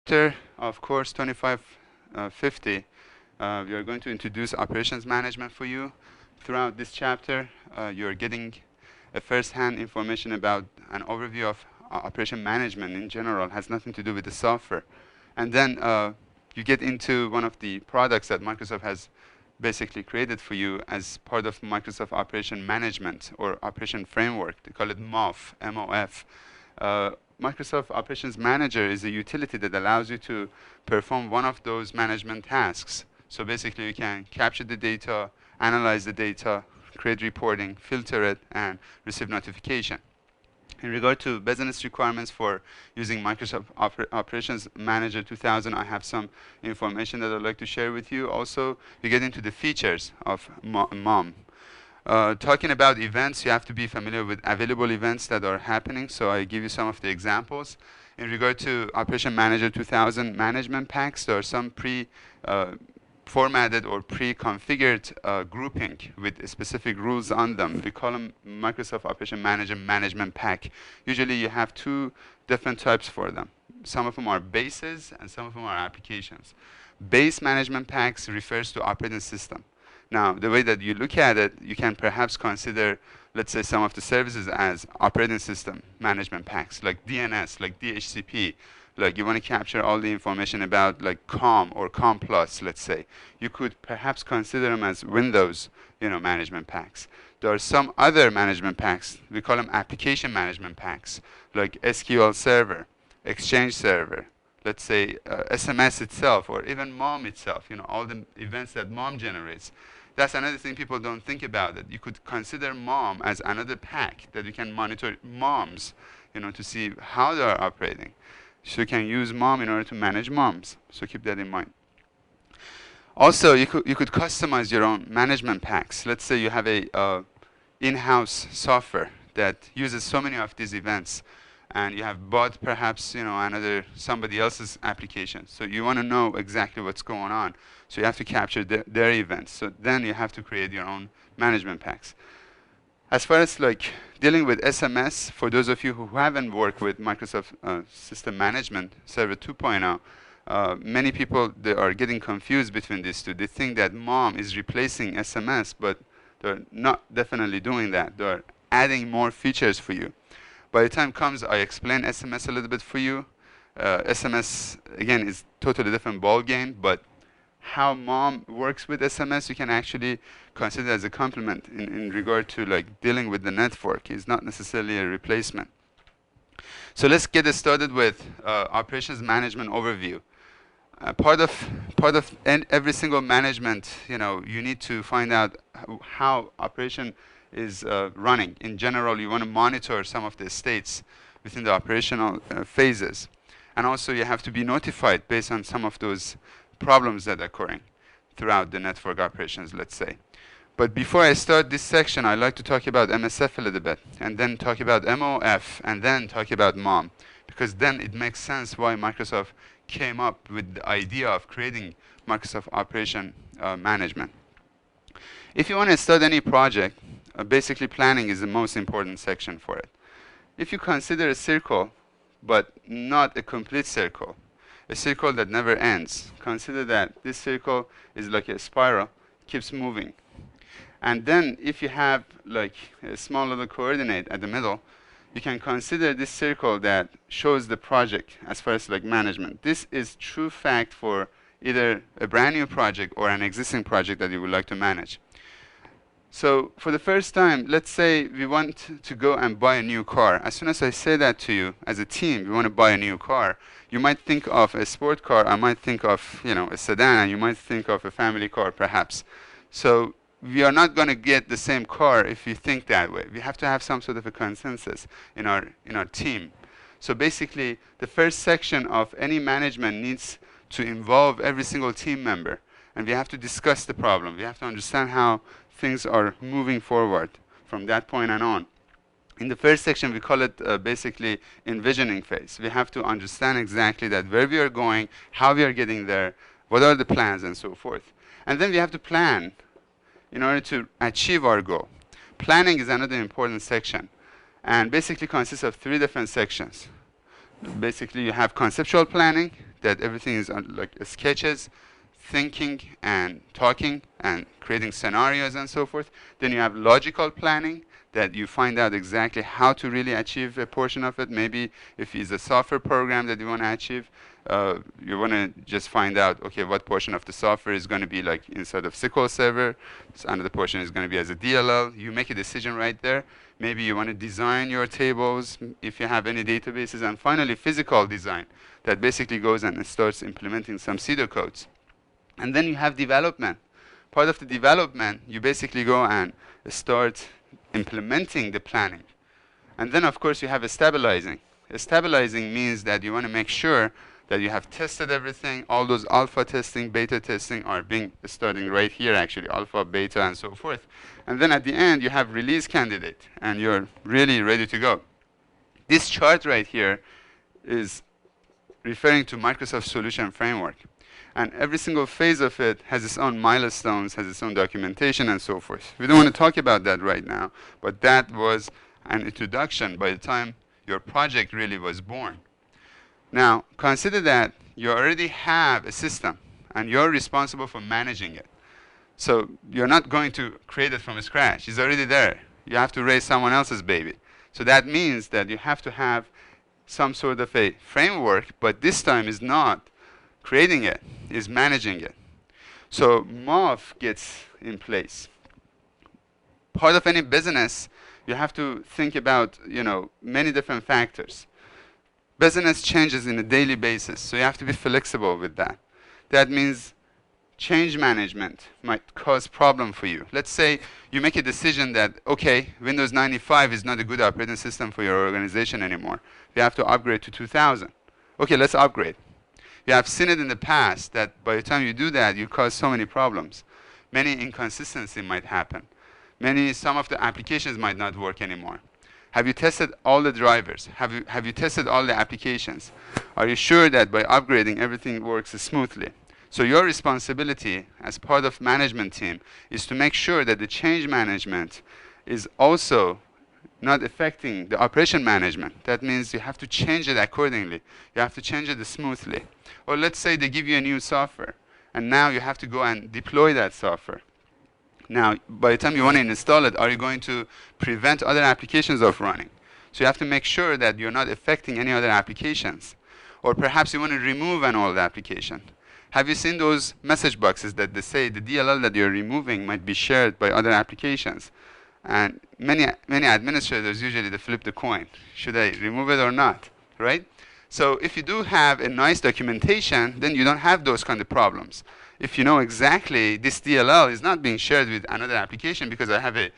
chapter of course 2550, we are going to introduce operations management for you. Throughout this chapter, you're getting a first-hand information about an overview of operation management in general. It has nothing to do with the software. And then you get into one of the products that Microsoft has basically created for you as part of Microsoft Operation Management or Operation Framework. They call it MOF, M-O-F. Microsoft Operations Manager is a utility that allows you to perform one of those management tasks. So basically, you can capture the data, analyze the data, create reporting, filter it, and receive notification. In regard to business requirements for using Microsoft Operations Manager 2000, I have some information that I'd like to share with you. Also, we get into the features of MOM. Talking about events, you have to be familiar with available events that are happening, so I give you some of the examples. In regard to Operation Manager 2000 management packs, there are some formatted or pre-configured grouping with specific rules on them. We call them Microsoft Operation Manager Management Pack. Usually you have two different types for them. Some of them are bases and some of them are applications. Base management packs refers to operating system. Now, the way that you look at it, you can perhaps consider, let's say, some of the services as operating system management packs, like DNS, like DHCP. Like you want to capture all the information about like COM or COM+, let's say. You could perhaps consider them as Windows, management packs. There are some other management packs. We call them application management packs, like SQL Server, Exchange Server, let's say SMS itself, or even MOM itself. All the events that MOM generates. That's another thing people don't think about. It. You could consider MOM as another pack that you can monitor MOMs, to see how they are operating. So you can use MOM in order to manage MOMs. So keep that in mind. Also, you could customize your own management packs. Let's say you have a in-house software that uses so many of these events, and you have bought perhaps somebody else's application. So you want to know exactly what's going on. So you have to capture their events. So then you have to create your own management packs. As far as dealing with SMS, for those of you who haven't worked with Microsoft System Management Server 2.0, many people, they are getting confused between these two. They think that MOM is replacing SMS, but they're not definitely doing that. They're adding more features for you. By the time comes, I explain SMS a little bit for you. SMS, again, is totally different ball game, but how MOM works with SMS, you can actually consider as a complement in regard to dealing with the network. It's not necessarily a replacement. So let's get started with operations management overview. Part of every single management, you need to find out how operation is running. In general, you want to monitor some of the states within the operational phases. And also you have to be notified based on some of those problems that are occurring throughout the network operations, let's say. But before I start this section, I'd like to talk about MSF a little bit, and then talk about MOF, and then talk about MOM, because then it makes sense why Microsoft came up with the idea of creating Microsoft Operation Management. If you want to start any project, basically planning is the most important section for it. If you consider a circle, but not a complete circle, a circle that never ends. Consider that this circle is like a spiral, keeps moving. And then if you have a small little coordinate at the middle, you can consider this circle that shows the project as far as management. This is true fact for either a brand new project or an existing project that you would like to manage. So for the first time, let's say we want to go and buy a new car. As soon as I say that to you, as a team, we want to buy a new car, you might think of a sport car, I might think of a sedan, and you might think of a family car perhaps. So we are not going to get the same car if you think that way. We have to have some sort of a consensus in our team. So basically, the first section of any management needs to involve every single team member. And we have to discuss the problem. We have to understand how things are moving forward from that point on. In the first section, we call it basically envisioning phase. We have to understand exactly that where we are going, how we are getting there, what are the plans, and so forth. And then we have to plan in order to achieve our goal. Planning is another important section, and basically consists of three different sections. Basically, you have conceptual planning, that everything is like sketches, thinking and talking and creating scenarios and so forth. Then you have logical planning, that you find out exactly how to really achieve a portion of it. Maybe if it's a software program that you want to achieve, you want to just find out, okay, what portion of the software is going to be like inside of SQL Server, so another portion is going to be as a DLL. You make a decision right there. Maybe you want to design your tables if you have any databases. And finally, physical design, that basically goes and starts implementing some pseudocodes. And then you have development. Part of the development, you basically go and start implementing the planning. And then, of course, you have a stabilizing. Stabilizing means that you want to make sure that you have tested everything. All those alpha testing, beta testing are being starting right here, actually, alpha, beta, and so forth. And then at the end, you have release candidate, and you're really ready to go. This chart right here is referring to Microsoft Solution Framework. And every single phase of it has its own milestones, has its own documentation, and so forth. We don't want to talk about that right now, but that was an introduction by the time your project really was born. Now, consider that you already have a system, and you're responsible for managing it. So you're not going to create it from scratch. It's already there. You have to raise someone else's baby. So that means that you have to have some sort of a framework, but this time is not creating it, is managing it. So MOF gets in place. Part of any business, you have to think about, many different factors. Business changes on a daily basis, so you have to be flexible with that. That means change management might cause problem for you. Let's say you make a decision that, okay, Windows 95 is not a good operating system for your organization anymore. You have to upgrade to 2000. Okay, let's upgrade. You have seen it in the past that by the time you do that, you cause so many problems. Many inconsistencies might happen. Some of the applications might not work anymore. Have you tested all the drivers? Have you tested all the applications? Are you sure that by upgrading everything works smoothly? So your responsibility as part of management team is to make sure that the change management is also not affecting the operation management. That means you have to change it accordingly. You have to change it smoothly. Or let's say they give you a new software, and now you have to go and deploy that software. Now, by the time you want to install it, are you going to prevent other applications of running? So you have to make sure that you're not affecting any other applications. Or perhaps you want to remove an old application. Have you seen those message boxes that they say the DLL that you're removing might be shared by other applications? And many administrators usually they flip the coin. Should I remove it or not, right? So if you do have a nice documentation, then you don't have those kind of problems. If you know exactly this DLL is not being shared with another application because I have a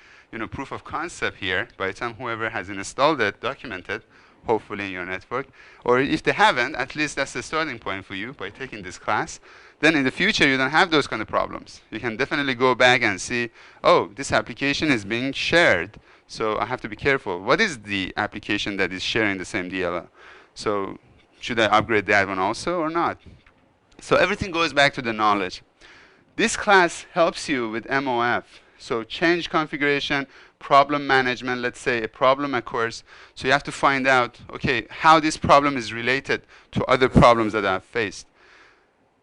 proof of concept here, by the time whoever has installed it, documented, hopefully in your network, or if they haven't, at least that's the starting point for you by taking this class, then in the future you don't have those kind of problems. You can definitely go back and see, oh, this application is being shared, so I have to be careful. What is the application that is sharing the same DLL? So should I upgrade that one also or not? So everything goes back to the knowledge. This class helps you with MOF. So change configuration, problem management, let's say a problem occurs. So you have to find out, okay, how this problem is related to other problems that I've faced.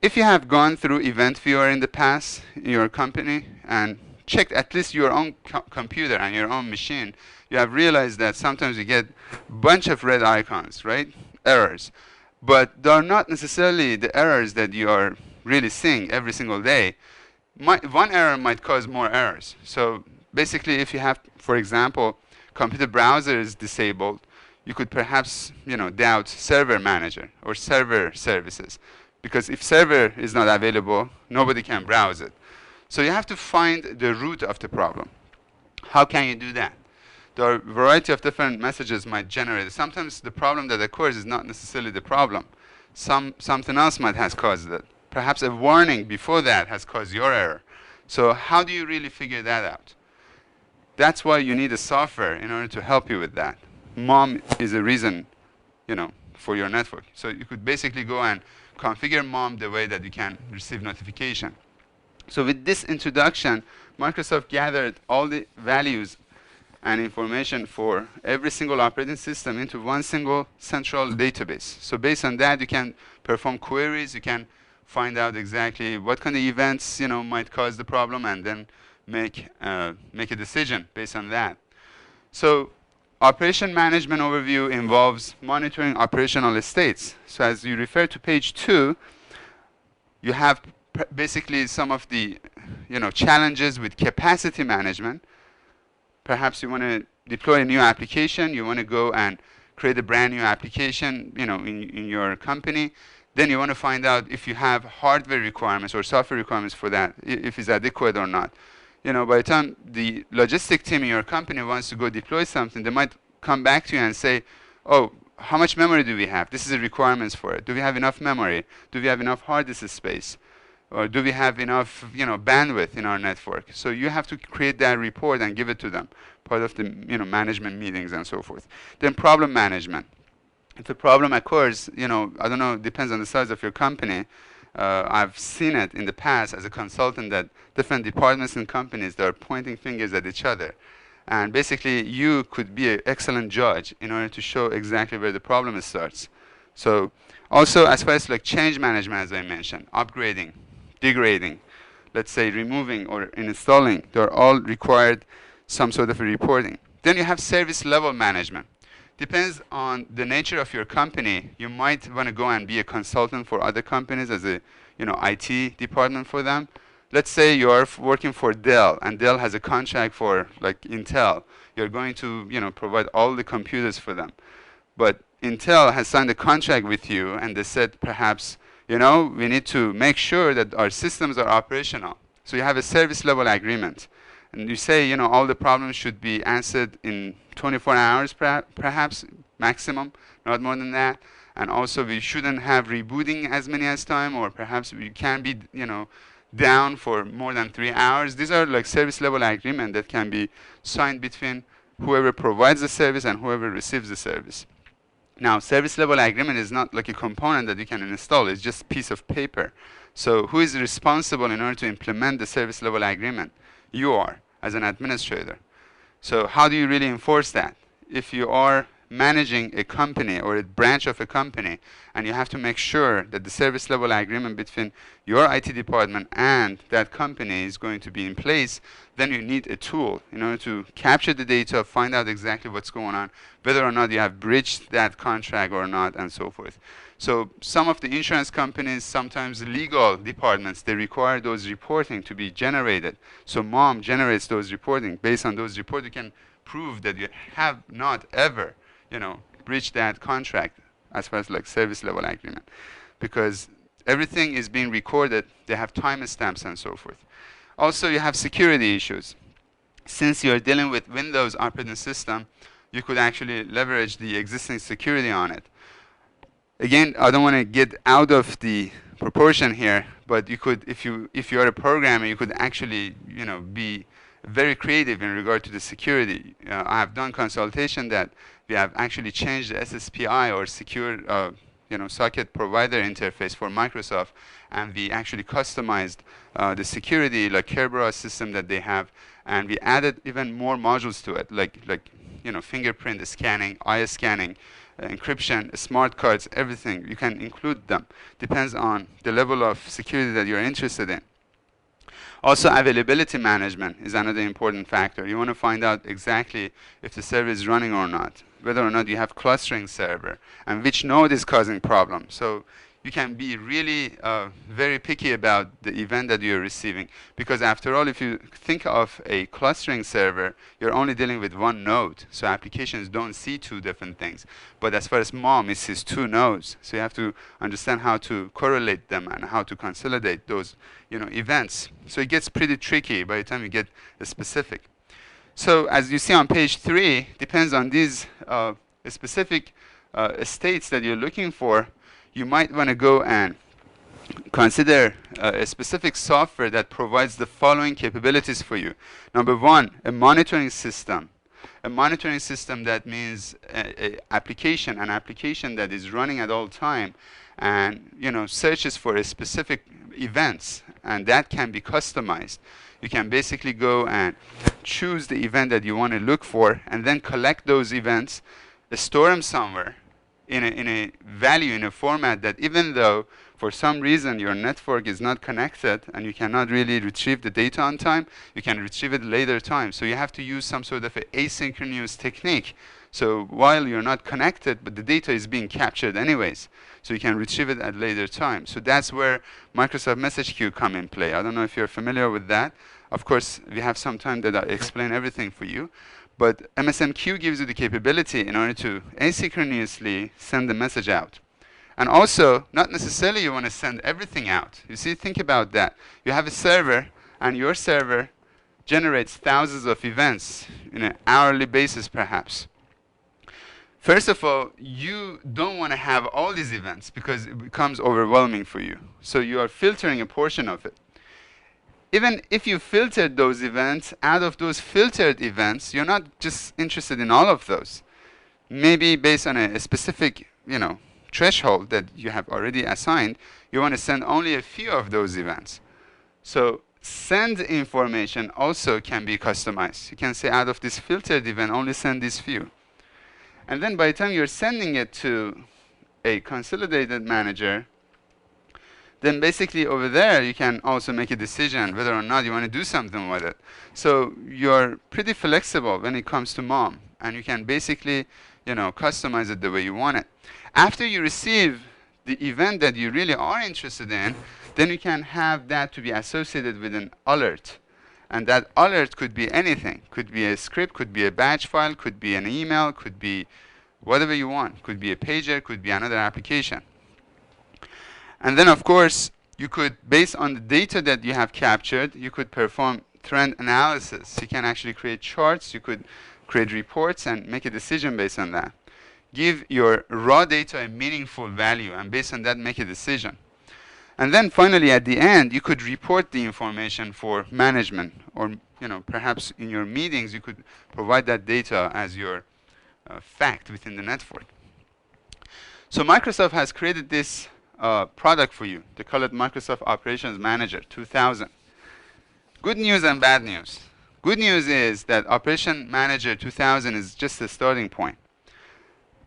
If you have gone through event viewer in the past in your company and checked at least your own computer and your own machine, you have realized that sometimes you get a bunch of red icons, right? Errors. But they're not necessarily the errors that you are really seeing every single day. One error might cause more errors. So basically, if you have, for example, computer browser is disabled, you could perhaps doubt server manager or server services. Because if server is not available, nobody can browse it. So you have to find the root of the problem. How can you do that? There are a variety of different messages might generate. Sometimes the problem that occurs is not necessarily the problem. Something else might have caused it. Perhaps a warning before that has caused your error. So how do you really figure that out? That's why you need a software in order to help you with that. MOM is a reason, for your network. So you could basically go and configure MOM the way that you can receive notification. So with this introduction, Microsoft gathered all the values and information for every single operating system into one single central database. So based on that, you can perform queries. You can find out exactly what kind of events might cause the problem, and then make a decision based on that. So operation management overview involves monitoring operational states. So as you refer to page 2, you have basically some of the challenges with capacity management. Perhaps you want to deploy a new application. You want to go and create a brand new application in your company. Then you want to find out if you have hardware requirements or software requirements for that, if it's adequate or not. By the time the logistic team in your company wants to go deploy something, they might come back to you and say, oh, how much memory do we have? This is the requirements for it. Do we have enough memory? Do we have enough hard disk space? Or do we have enough bandwidth in our network? So you have to create that report and give it to them, part of the management meetings and so forth. Then problem management. If a problem occurs, I don't know, it depends on the size of your company. I've seen it in the past as a consultant that different departments and companies, they're pointing fingers at each other. And basically, you could be an excellent judge in order to show exactly where the problem starts. So also, as far as like change management, as I mentioned, upgrading, degrading, let's say removing or installing, they're all required some sort of a reporting. Then you have service level management. Depends on the nature of your company. You might want to go and be a consultant for other companies as a IT department for them. Let's say you are working for Dell, and Dell has a contract for like Intel. You're going to provide all the computers for them. But Intel has signed a contract with you, and they said perhaps we need to make sure that our systems are operational. So you have a service level agreement. And you say, all the problems should be answered in 24 hours, perhaps, maximum, not more than that. And also, we shouldn't have rebooting as many as time, or perhaps we can be, down for more than 3 hours. These are like service level agreement that can be signed between whoever provides the service and whoever receives the service. Now, service level agreement is not like a component that you can install. It's just a piece of paper. So who is responsible in order to implement the service level agreement? You are, as an administrator. So how do you really enforce that? If you are managing a company or a branch of a company, and you have to make sure that the service level agreement between your IT department and that company is going to be in place, then you need a tool in order to capture the data, find out exactly what's going on, whether or not you have breached that contract or not, and so forth. So some of the insurance companies, sometimes legal departments, they require those reporting to be generated. So MOM generates those reporting. Based on those reports, you can prove that you have not ever, breached that contract as far as like service level agreement. Because everything is being recorded. They have timestamps and so forth. Also, you have security issues. Since you're dealing with Windows operating system, you could actually leverage the existing security on it. Again, I don't want to get out of the proportion here, but you could, if you are a programmer, you could actually, be very creative in regard to the security. I have done consultation that we have actually changed the SSPI or secure, socket provider interface for Microsoft, and we actually customized the security, like Kerberos system that they have, and we added even more modules to it, like fingerprint scanning, eye scanning, encryption, smart cards, everything. You can include them. Depends on the level of security that you're interested in. Also, availability management is another important factor. You want to find out exactly if the server is running or not, whether or not you have clustering server, and which node is causing problems. So you can be really very picky about the event that you're receiving. Because after all, if you think of a clustering server, you're only dealing with one node. So applications don't see two different things. But as far as MOM, it sees two nodes. So you have to understand how to correlate them and how to consolidate those events. So it gets pretty tricky by the time you get specific. So as you see on page 3, depends on these specific states that you're looking for. You might want to go and consider a specific software that provides the following capabilities for you. Number 1, a monitoring system. A monitoring system, that means an application that is running at all time and searches for a specific events, and that can be customized. You can basically go and choose the event that you want to look for, and then collect those events, store them somewhere, in a value, in a format that even though for some reason your network is not connected and you cannot really retrieve the data on time, you can retrieve it later time. So you have to use some sort of an asynchronous technique. So while you're not connected, but the data is being captured anyways, so you can retrieve it at later time. So that's where Microsoft Message Queue come in play. I don't know if you're familiar with that. Of course, we have some time that I'll explain everything for you. But MSMQ gives you the capability in order to asynchronously send the message out. And also, not necessarily you want to send everything out. You see, think about that. You have a server, and your server generates thousands of events in an hourly basis, perhaps. First of all, you don't want to have all these events because it becomes overwhelming for you. So you are filtering a portion of it. Even if you filtered those events, out of those filtered events, you're not just interested in all of those. Maybe based on a specific, threshold that you have already assigned, you want to send only a few of those events. So send information also can be customized. You can say out of this filtered event, only send these few. And then by the time you're sending it to a consolidated manager, then basically over there you can also make a decision whether or not you want to do something with it. So you're pretty flexible when it comes to MOM, and you can basically customize it the way you want it. After you receive the event that you really are interested in, then you can have that to be associated with an alert. And that alert could be anything. Could be a script, could be a batch file, could be an email, could be whatever you want. Could be a pager, could be another application. And then, of course, you could, based on the data that you have captured, you could perform trend analysis. You can actually create charts, you could create reports, and make a decision based on that. Give your raw data a meaningful value, and based on that, make a decision. And then finally, at the end, you could report the information for management, or perhaps in your meetings, you could provide that data as your fact within the network. So Microsoft has created this product for you. They call it Microsoft Operations Manager 2000. Good news and bad news. Good news is that Operation Manager 2000 is just a starting point.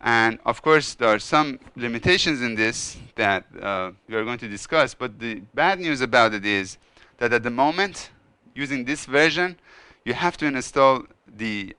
And of course, there are some limitations in this that we are going to discuss. But the bad news about it is that at the moment, using this version, you have to install the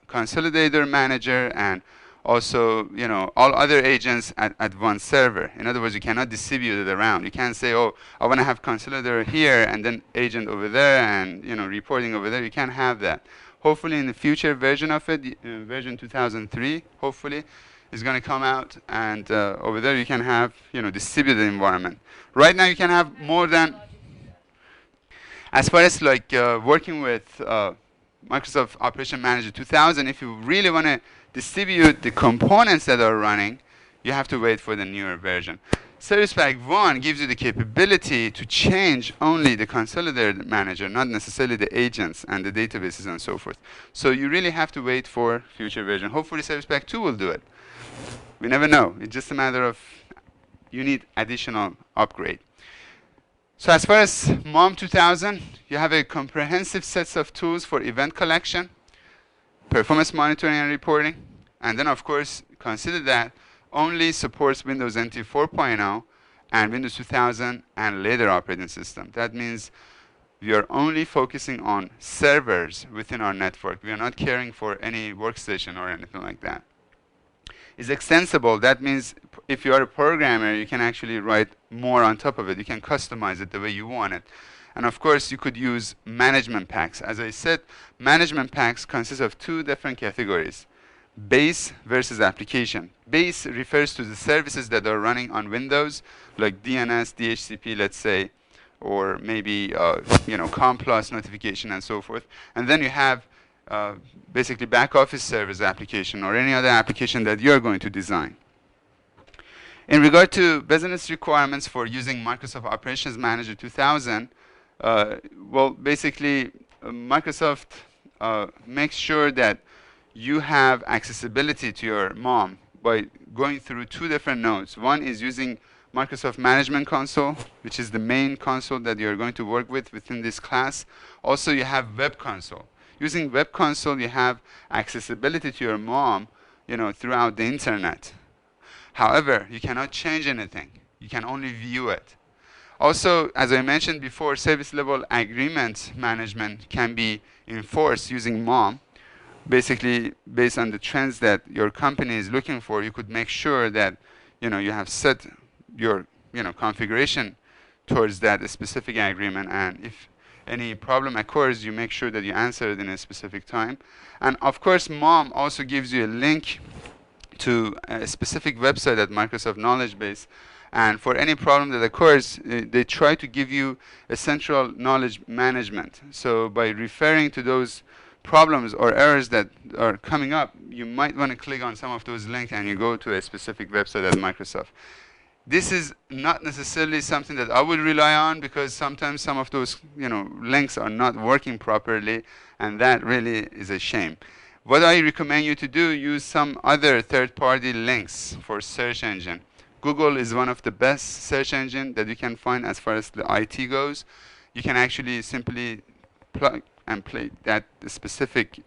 Consolidator Manager and also, all other agents at one server. In other words, you cannot distribute it around. You can't say, oh, I want to have consolidator here and then agent over there and, reporting over there. You can't have that. Hopefully, in the future version of it, version 2003, hopefully, is going to come out, and over there you can have, distributed environment. Right now, you can have more than. As far as working with Microsoft Operation Manager 2000, if you really want to distribute the components that are running, you have to wait for the newer version. Service Pack 1 gives you the capability to change only the consolidated manager, not necessarily the agents and the databases and so forth. So you really have to wait for future version. Hopefully Service Pack 2 will do it. We never know. It's just a matter of you need additional upgrade. So as far as MOM 2000, you have a comprehensive set of tools for event collection, performance monitoring and reporting, and then of course consider that only supports Windows NT 4.0 and Windows 2000 and later operating system. That means we are only focusing on servers within our network. We are not caring for any workstation or anything like that. It's extensible. That means if you are a programmer, you can actually write more on top of it. You can customize it the way you want it. And of course, you could use management packs. As I said, management packs consist of two different categories: base versus application. Base refers to the services that are running on Windows, like DNS, DHCP, let's say, or maybe COM+ notification and so forth. And then you have basically back office service application or any other application that you're going to design. In regard to business requirements for using Microsoft Operations Manager 2000, basically, Microsoft makes sure that you have accessibility to your MOM by going through two different nodes. One is using Microsoft Management Console, which is the main console that you're going to work with within this class. Also, you have Web Console. Using Web Console, you have accessibility to your MOM, throughout the internet. However, you cannot change anything. You can only view it. Also, as I mentioned before, service level agreement management can be enforced using MOM. Basically, based on the trends that your company is looking for, you could make sure that you have set your configuration towards that specific agreement, and if any problem occurs, you make sure that you answer it in a specific time. And of course, MOM also gives you a link to a specific website at Microsoft Knowledge Base. And for any problem that occurs, they try to give you a central knowledge management. So by referring to those problems or errors that are coming up, you might want to click on some of those links and you go to a specific website at Microsoft. This is not necessarily something that I would rely on, because sometimes some of those links are not working properly, and that really is a shame. What I recommend you to do, use some other third-party links for search engine. Google is one of the best search engine that you can find as far as the IT goes. You can actually simply plug and play that specific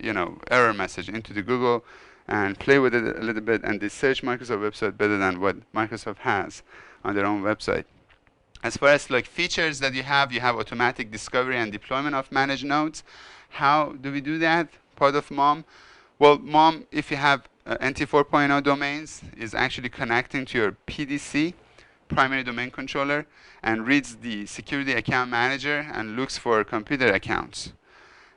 error message into the Google and play with it a little bit, and they search Microsoft website better than what Microsoft has on their own website. As far as features that you have automatic discovery and deployment of managed nodes. How do we do that? Part of MOM. Well, MOM, if you have NT 4.0 domains, is actually connecting to your PDC, primary domain controller, and reads the security account manager and looks for computer accounts.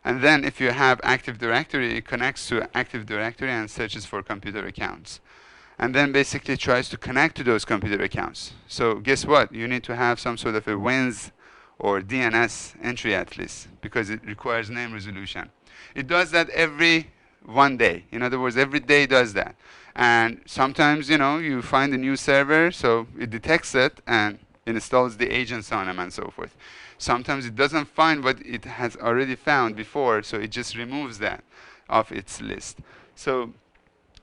And then if you have Active Directory, it connects to Active Directory and searches for computer accounts. And then basically tries to connect to those computer accounts. So guess what? You need to have some sort of a WINS or DNS entry at least, because it requires name resolution. It does that every 1 day. In other words, every day it does that. And sometimes, you find a new server, so it detects it and installs the agents on them and so forth. Sometimes it doesn't find what it has already found before, so it just removes that off its list. So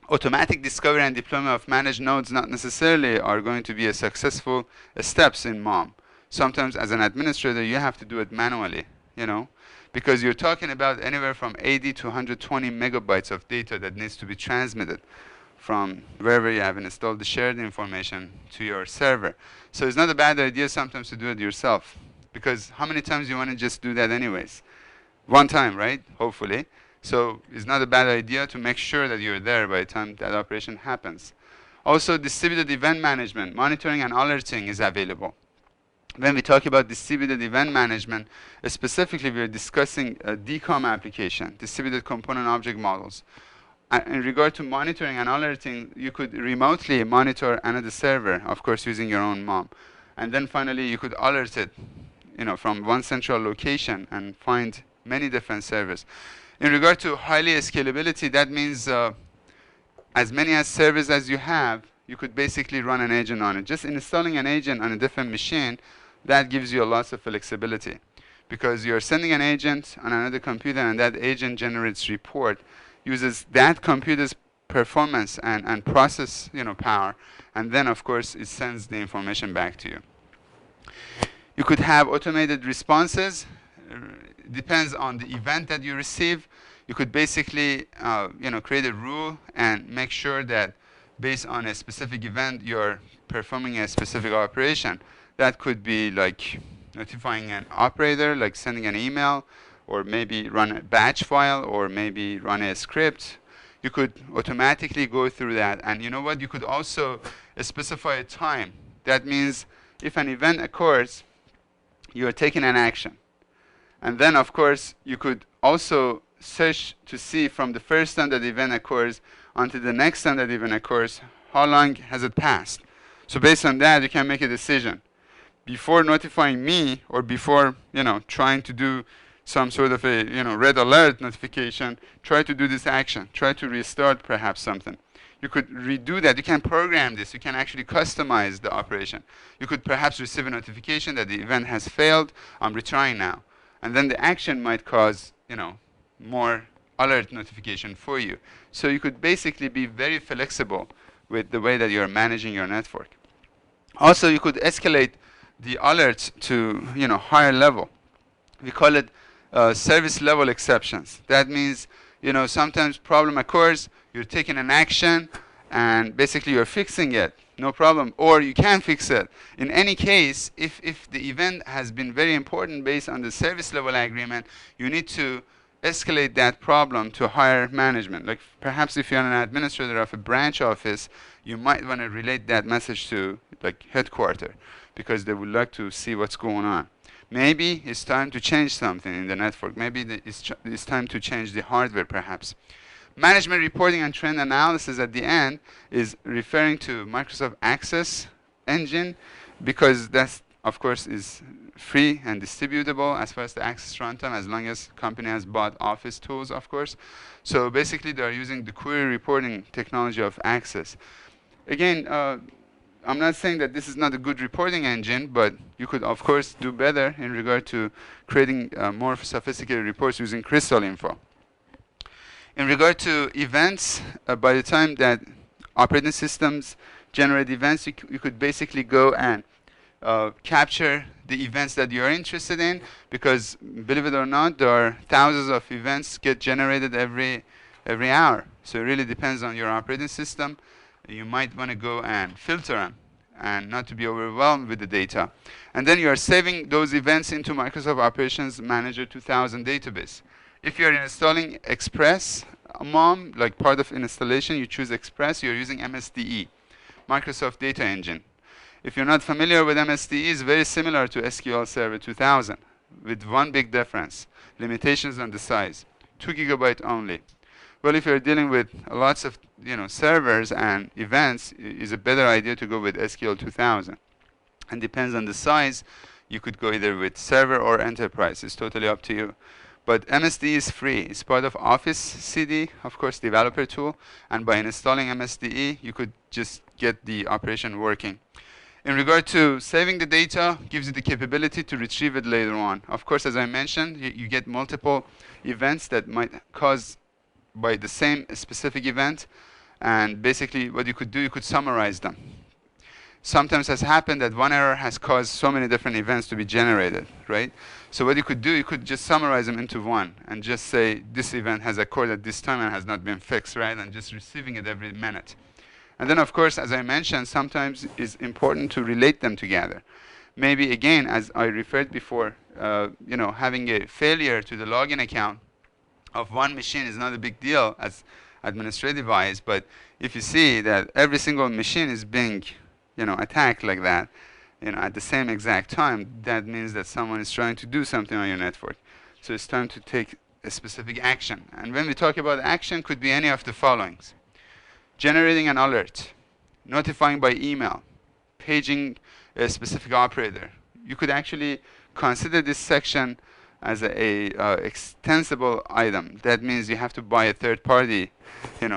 automatic discovery and deployment of managed nodes not necessarily are going to be a successful steps in MOM. Sometimes as an administrator, you have to do it manually, because you're talking about anywhere from 80 to 120 megabytes of data that needs to be transmitted from wherever you have installed the shared information to your server. So it's not a bad idea sometimes to do it yourself, because how many times do you want to just do that anyways? One time, right? Hopefully. So it's not a bad idea to make sure that you're there by the time that operation happens. Also, distributed event management, monitoring and alerting is available. When we talk about distributed event management, specifically we're discussing a DCOM application, distributed component object models. In regard to monitoring and alerting, you could remotely monitor another server, of course using your own MOM. And then finally you could alert it from one central location and find many different servers. In regard to highly scalability, that means as many as servers as you have, you could basically run an agent on it. Just installing an agent on a different machine, that gives you a lot of flexibility, because you're sending an agent on another computer and that agent generates report, uses that computer's performance and process power, and then of course it sends the information back to you. You could have automated responses. Depends on the event that you receive. You could basically create a rule and make sure that based on a specific event you're performing a specific operation. That could be like notifying an operator, like sending an email, or maybe run a batch file, or maybe run a script. You could automatically go through that. And you know what? You could also specify a time. That means if an event occurs, you are taking an action. And then, of course, you could also search to see from the first time that the event occurs until the next time that the event occurs, how long has it passed. So based on that, you can make a decision. Before notifying me, or before trying to do some sort of a red alert notification, try to do this action. Try to restart perhaps something. You could redo that. You can program this. You can actually customize the operation. You could perhaps receive a notification that the event has failed. I'm retrying now. And then the action might cause more alert notification for you. So you could basically be very flexible with the way that you're managing your network. Also, you could escalate the alerts to higher level. We call it service level exceptions. That means sometimes problem occurs, you're taking an action, and basically you're fixing it. no problem. Or you can fix it. In any case, if the event has been very important based on the service level agreement, you need to escalate that problem to higher management. Like perhaps if you're an administrator of a branch office, you might want to relate that message to like headquarters because they would like to see what's going on. Maybe it's time to change something in the network. Maybe it's time to change the hardware perhaps. Management reporting and trend analysis at the end is referring to Microsoft Access engine because that's, of course, is free and distributable as far as the Access runtime, as long as company has bought Office tools, of course. So basically, they are using the query reporting technology of Access. Again, I'm not saying that this is not a good reporting engine, but you could, of course, do better in regard to creating more sophisticated reports using Crystal Info. In regard to events, by the time that operating systems generate events, you could basically go and capture the events that you're interested in, because believe it or not, there are thousands of events get generated every hour. So it really depends on your operating system. You might want to go and filter them and not to be overwhelmed with the data. And then you are saving those events into Microsoft Operations Manager 2000 database. If you're installing Express, MOM, like part of installation, you choose Express, you're using MSDE, Microsoft Data Engine. If you're not familiar with MSDE, it's very similar to SQL Server 2000, with one big difference: limitations on the size, 2 GB only. Well, if you're dealing with lots of servers and events, it's a better idea to go with SQL 2000. And depends on the size, you could go either with server or enterprise. It's totally up to you. But MSDE is free. It's part of Office CD, of course, developer tool. And by installing MSDE, you could just get the operation working. In regard to saving the data, gives you the capability to retrieve it later on. Of course, as I mentioned, you get multiple events that might cause by the same specific event. And basically, what you could do, you could summarize them. Sometimes has happened that one error has caused so many different events to be generated, right? So what you could do, you could just summarize them into one and just say this event has occurred at this time and has not been fixed, right? And just receiving it every minute. And then, of course, as I mentioned, sometimes it's important to relate them together. Maybe, again, as I referred before, having a failure to the login account of one machine is not a big deal as administrative-wise, but if you see that every single machine is being attacked like that, at the same exact time, that means that someone is trying to do something on your network. So it's time to take a specific action. And when we talk about action, could be any of the followings: generating an alert, notifying by email, paging a specific operator. You could actually consider this section as a extensible item. That means you have to buy a third-party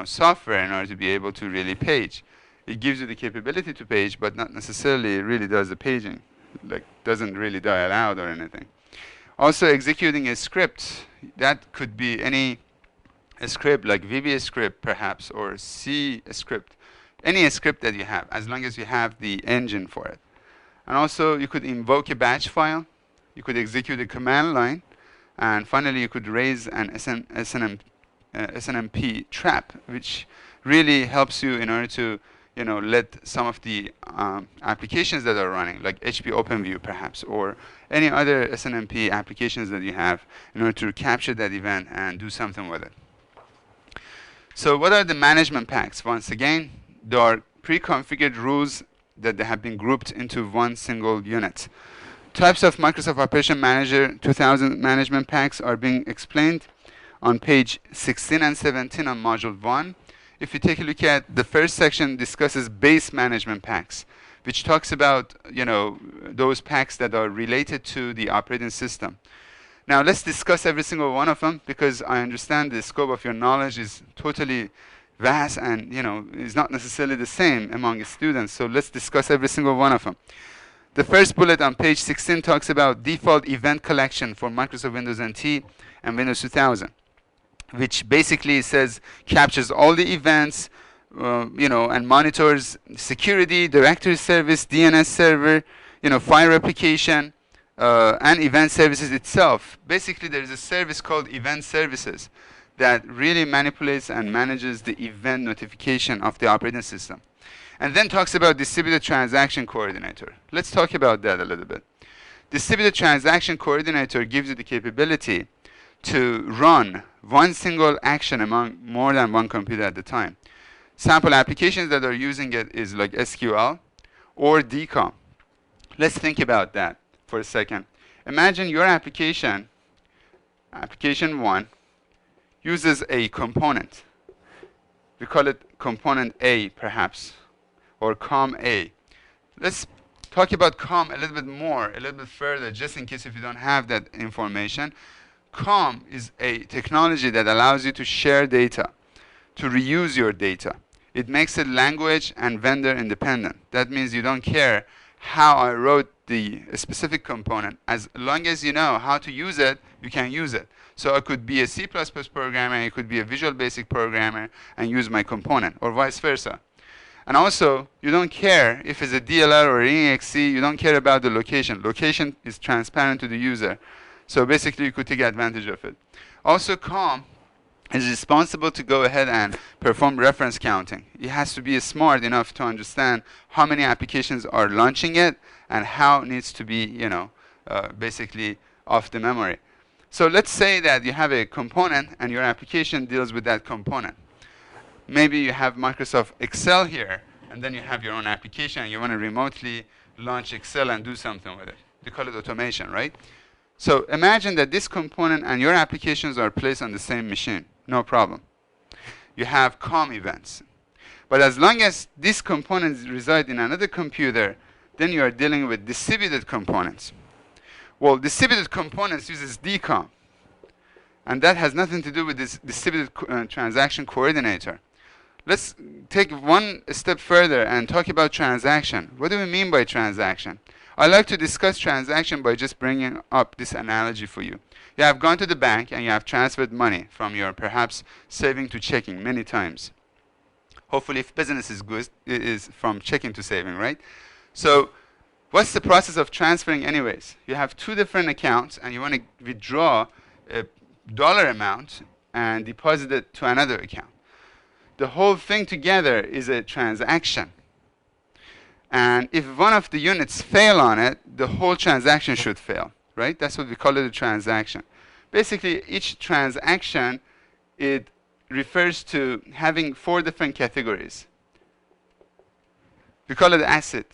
software in order to be able to really page. It gives you the capability to page, but not necessarily really does the paging. Like, doesn't really dial out or anything. Also, executing a script. That could be any script, like VB script perhaps, or C script. Any script that you have, as long as you have the engine for it. And also, you could invoke a batch file. You could execute a command line. And finally, you could raise an SNMP trap, which really helps you in order to let some of the applications that are running, like HP OpenView perhaps, or any other SNMP applications that you have, in order to capture that event and do something with it. So what are the management packs? Once again, there are pre-configured rules that they have been grouped into one single unit. Types of Microsoft Operation Manager 2000 management packs are being explained on page 16 and 17 on Module 1. If you take a look at the first section, discusses base management packs, which talks about those packs that are related to the operating system. Now let's discuss every single one of them, because I understand the scope of your knowledge is totally vast and is not necessarily the same among students. So let's discuss every single one of them. The first bullet on page 16 talks about default event collection for Microsoft Windows NT and Windows 2000. Which basically says captures all the events, and monitors security, directory service, DNS server, file replication, and event services itself. Basically, there is a service called event services that really manipulates and manages the event notification of the operating system. And then talks about distributed transaction coordinator. Let's talk about that a little bit. Distributed transaction coordinator gives you the capability to run one single action among more than one computer at a time. Sample applications that are using it is like SQL or DCOM. Let's think about that for a second. Imagine your application 1, uses a component. We call it component A, perhaps, or COM A. Let's talk about COM a little bit more, a little bit further, just in case if you don't have that information. COM is a technology that allows you to share data, to reuse your data. It makes it language and vendor independent. That means you don't care how I wrote the specific component. As long as you know how to use it, you can use it. So I could be a C++ programmer, it could be a Visual Basic programmer, and use my component, or vice versa. And also, you don't care if it's a DLL or an exe, you don't care about the location. Location is transparent to the user. So basically, you could take advantage of it. Also, COM is responsible to go ahead and perform reference counting. It has to be smart enough to understand how many applications are launching it and how it needs to be, basically off the memory. So let's say that you have a component and your application deals with that component. Maybe you have Microsoft Excel here, and then you have your own application and you want to remotely launch Excel and do something with it. They call it automation, right? So imagine that this component and your applications are placed on the same machine. No problem. You have COM events. But as long as these components reside in another computer, then you are dealing with distributed components. Well, distributed components uses DCOM. And that has nothing to do with this distributed transaction coordinator. Let's take one step further and talk about transaction. What do we mean by transaction? I like to discuss transaction by just bringing up this analogy for you. You have gone to the bank and you have transferred money from your perhaps saving to checking many times. Hopefully, if business is good, it is from checking to saving, right? So what's the process of transferring anyways? You have 2 different accounts and you want to withdraw a dollar amount and deposit it to another account. The whole thing together is a transaction. And if one of the units fail on it, the whole transaction should fail, right? That's what we call it, a transaction. Basically, each transaction, it refers to having 4 different categories. We call it asset.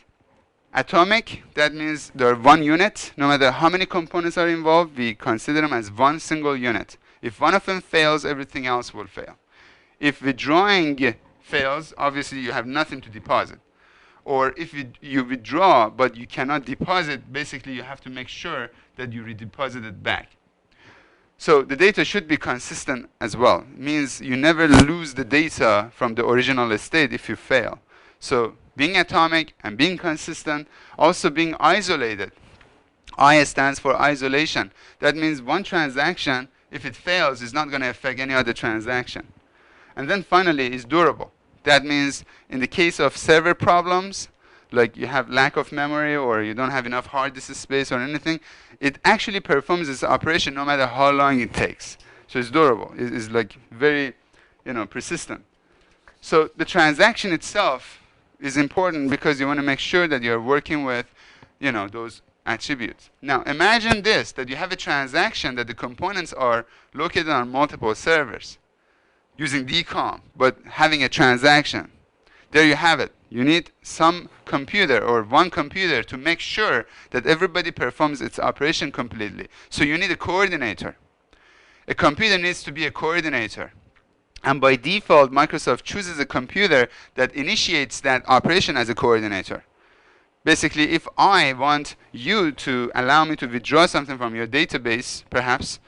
Atomic, that means there are 1 unit. No matter how many components are involved, we consider them as 1 single unit. If one of them fails, everything else will fail. If withdrawing fails, obviously you have nothing to deposit. Or if you withdraw but you cannot deposit, basically you have to make sure that you redeposit it back. So the data should be consistent as well. It means you never lose the data from the original state if you fail. So being atomic and being consistent, also being isolated. I stands for isolation. That means one transaction, if it fails, is not going to affect any other transaction. And then finally, is durable. That means in the case of server problems, like you have lack of memory or you don't have enough hard disk space or anything, it actually performs its operation no matter how long it takes. So it's durable. It's like very, persistent. So the transaction itself is important because you want to make sure that you're working with, those attributes. Now imagine this, that you have a transaction that the components are located on multiple servers using DCOM, but having a transaction. There you have it. You need some computer or 1 computer to make sure that everybody performs its operation completely. So you need a coordinator. A computer needs to be a coordinator. And by default, Microsoft chooses a computer that initiates that operation as a coordinator. Basically, if I want you to allow me to withdraw something from your database, perhaps,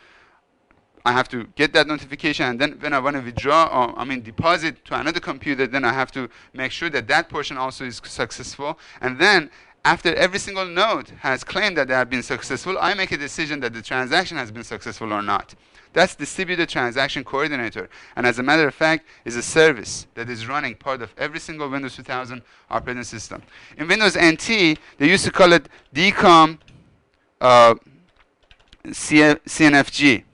I have to get that notification, and then when I want to withdraw, or deposit to another computer, then I have to make sure that that portion also is successful. And then after every single node has claimed that they have been successful, I make a decision that the transaction has been successful or not. That's distributed transaction coordinator. And as a matter of fact, is a service that is running part of every single Windows 2000 operating system. In Windows NT, they used to call it DCOM CNFG,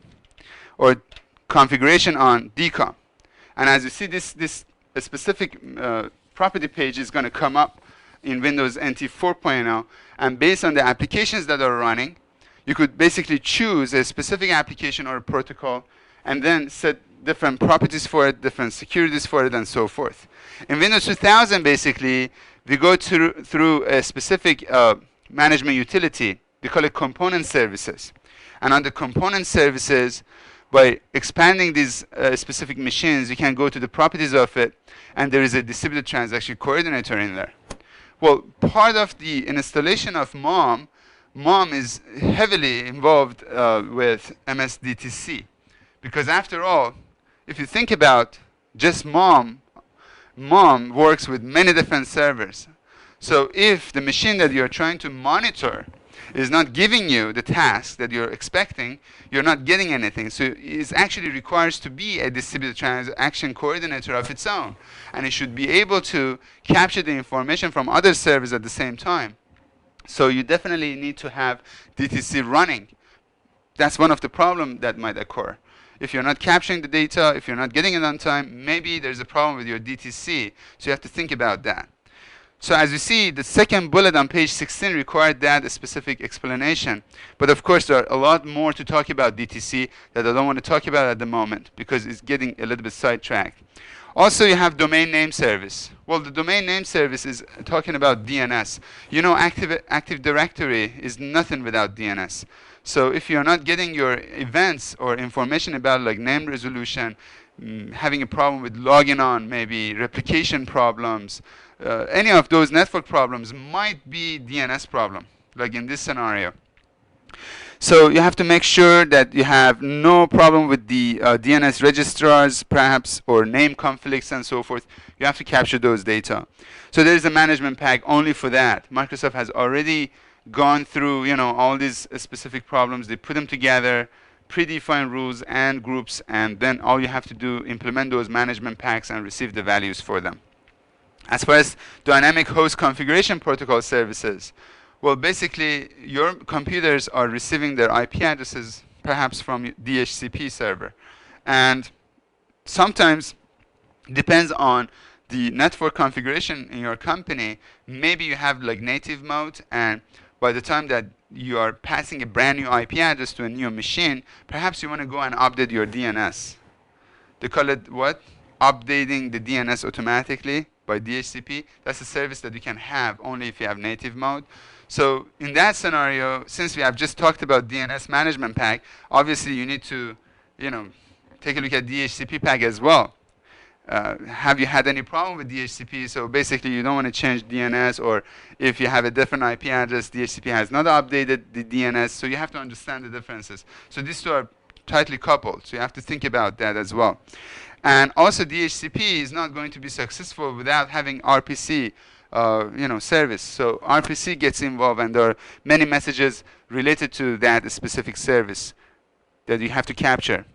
or configuration on DCOM. And as you see, this specific property page is going to come up in Windows NT 4.0, and based on the applications that are running, you could basically choose a specific application or a protocol and then set different properties for it, different securities for it, and so forth. In Windows 2000, basically, we go through a specific management utility. We call it component services. And on the component services, by expanding these specific machines, you can go to the properties of it, and there is a distributed transaction coordinator in there. Well, part of the installation of MOM is heavily involved with MSDTC. Because after all, if you think about just MOM works with many different servers. So if the machine that you're trying to monitor is not giving you the task that you're expecting, you're not getting anything. So it actually requires to be a distributed transaction coordinator of its own. And it should be able to capture the information from other servers at the same time. So you definitely need to have DTC running. That's one of the problems that might occur. If you're not capturing the data, if you're not getting it on time, maybe there's a problem with your DTC. So you have to think about that. So as you see, the second bullet on page 16 required that a specific explanation. But of course, there are a lot more to talk about DTC that I don't want to talk about at the moment because it's getting a little bit sidetracked. Also, you have domain name service. Well, the domain name service is talking about DNS. You know, Active Directory is nothing without DNS. So if you're not getting your events or information about like name resolution, having a problem with logging on, maybe replication problems, any of those network problems might be DNS problem, like in this scenario. So you have to make sure that you have no problem with the DNS registrars, perhaps, or name conflicts and so forth. You have to capture those data. So there is a management pack only for that. Microsoft has already gone through, you know, all these specific problems. They put them together, predefined rules and groups, and then all you have to do, implement those management packs and receive the values for them. As far as dynamic host configuration protocol services, well, basically, your computers are receiving their IP addresses perhaps from DHCP server. And sometimes, depends on the network configuration in your company, maybe you have like native mode, and by the time that you are passing a brand new IP address to a new machine, perhaps you want to go and update your DNS. They call it what? Updating the DNS automatically by DHCP. That's a service that you can have only if you have native mode. So in that scenario, since we have just talked about DNS management pack, obviously you need to, you know, take a look at DHCP pack as well. Have you had any problem with DHCP? So basically you don't want to change DNS, or if you have a different IP address, DHCP has not updated the DNS, so you have to understand the differences. So these two are tightly coupled, so you have to think about that as well. And also DHCP is not going to be successful without having RPC service. So RPC gets involved, and there are many messages related to that specific service that you have to capture.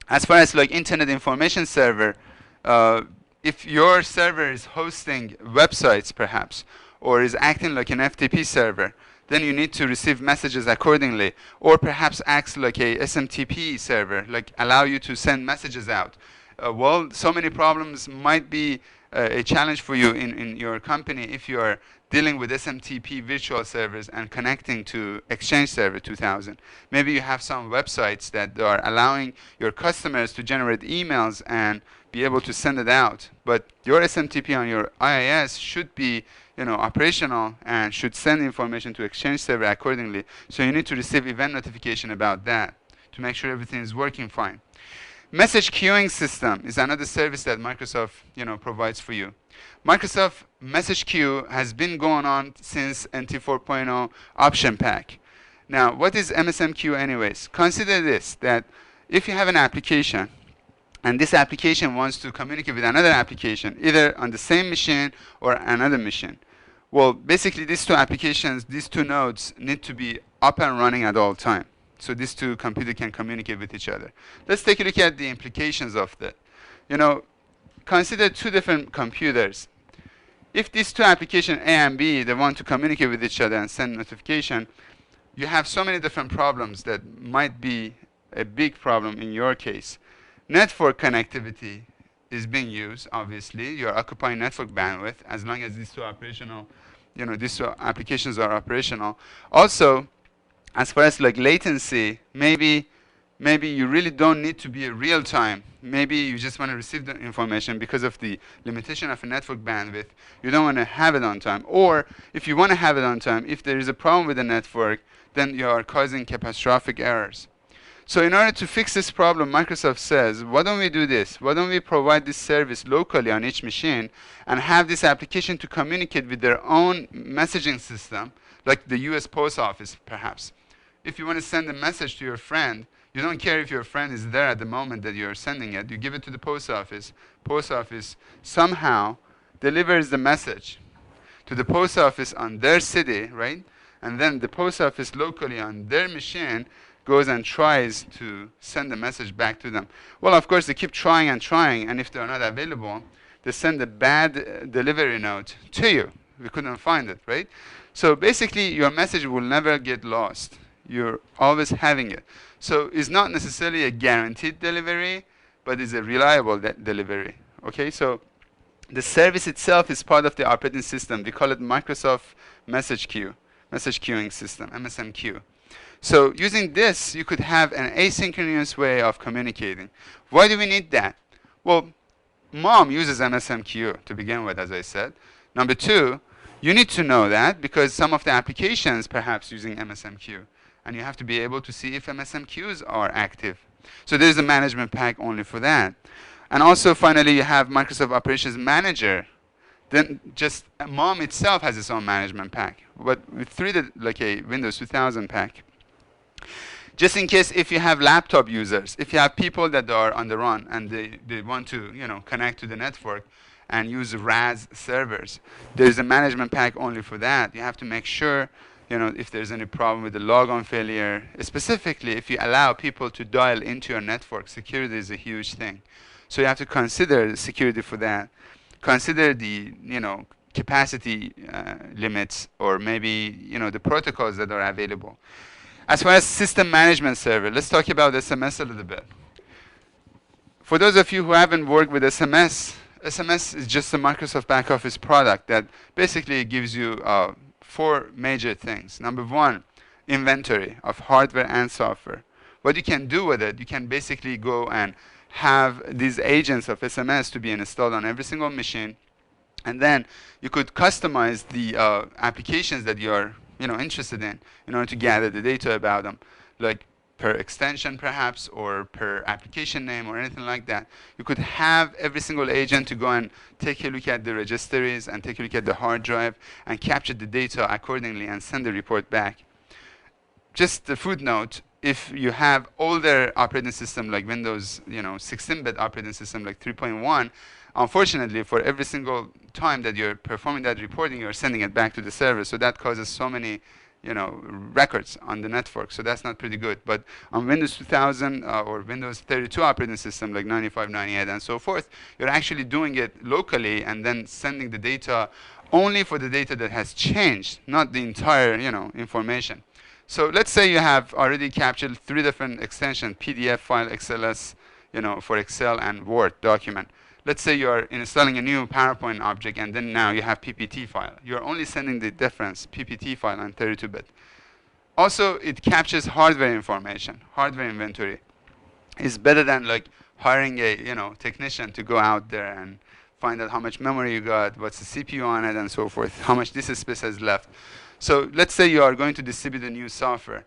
As far as like Internet Information Server, if your server is hosting websites perhaps, or is acting like an FTP server, then you need to receive messages accordingly, or perhaps acts like a SMTP server, like allow you to send messages out. Well, so many problems might be a challenge for you in your company if you are dealing with SMTP virtual servers and connecting to Exchange Server 2000. Maybe you have some websites that are allowing your customers to generate emails and be able to send it out, but your SMTP on your IIS should be, you know, operational and should send information to Exchange Server accordingly. So you need to receive event notification about that to make sure everything is working fine. Message queuing system is another service that Microsoft, provides for you. Microsoft Message Queue has been going on since NT 4.0 option pack. Now, what is MSMQ anyways? Consider this, that if you have an application and this application wants to communicate with another application, either on the same machine or another machine, well, basically these two applications, these two nodes need to be up and running at all time. So these two computers can communicate with each other. Let's take a look at the implications of that. Consider two different computers. If these two applications, A and B, they want to communicate with each other and send notification, you have so many different problems that might be a big problem in your case. Network connectivity is being used, obviously. You're occupying network bandwidth as long as these two operational, these two applications are operational. Also, as far as like latency, maybe you really don't need to be real time. Maybe you just want to receive the information because of the limitation of a network bandwidth. You don't want to have it on time. Or if you want to have it on time, if there is a problem with the network, then you are causing catastrophic errors. So in order to fix this problem, Microsoft says, why don't we do this? Why don't we provide this service locally on each machine and have this application to communicate with their own messaging system, like the US Post Office, perhaps. If you want to send a message to your friend, you don't care if your friend is there at the moment that you're sending it. You give it to the post office. Post office somehow delivers the message to the post office on their city, right? And then the post office locally on their machine goes and tries to send the message back to them. Well, of course, they keep trying, and if they're not available, they send a bad delivery note to you. We couldn't find it, right? So basically, your message will never get lost. You're always having it. So it's not necessarily a guaranteed delivery, but it's a reliable delivery. Okay, so the service itself is part of the operating system. We call it Microsoft Message Queue, Message Queuing System, MSMQ. So using this, you could have an asynchronous way of communicating. Why do we need that? Well, Mom uses MSMQ to begin with, as I said. Number two, you need to know that because some of the applications perhaps using MSMQ. And you have to be able to see if MSMQs are active. So there's a management pack only for that. And also, finally, you have Microsoft Operations Manager. Then just Mom itself has its own management pack. But we treated it like a Windows 2000 pack. Just in case if you have laptop users, if you have people that are on the run and they want to connect to the network and use RAS servers, there's a management pack only for that. You have to make sure if there's any problem with the logon failure, specifically if you allow people to dial into your network, security is a huge thing. So you have to consider the security for that. Consider the capacity limits or maybe the protocols that are available. As far as system management server, let's talk about SMS a little bit. For those of you who haven't worked with SMS, SMS is just a Microsoft back office product that basically gives you 4 major things. Number one, inventory of hardware and software. What you can do with it, you can basically go and have these agents of SMS to be installed on every single machine. And then you could customize the applications that you're interested in order to gather the data about them, like per extension perhaps, or per application name, or anything like that. You could have every single agent to go and take a look at the registries and take a look at the hard drive and capture the data accordingly and send the report back. Just a footnote, if you have older operating system like Windows 16-bit operating system like 3.1, unfortunately, for every single time that you're performing that reporting, you're sending it back to the server. So that causes so many records on the network. So that's not pretty good. But on Windows 2000 or Windows 32 operating system like 95, 98, and so forth, you're actually doing it locally and then sending the data only for the data that has changed, not the entire information. So let's say you have already captured 3 different extensions: PDF file, XLS, for Excel, and Word document. Let's say you're installing a new PowerPoint object, and then now you have PPT file. You're only sending the difference, PPT file on 32-bit. Also, it captures hardware information, hardware inventory. It's better than like hiring a technician to go out there and find out how much memory you got, what's the CPU on it, and so forth, how much disk space has left. So let's say you are going to distribute a new software.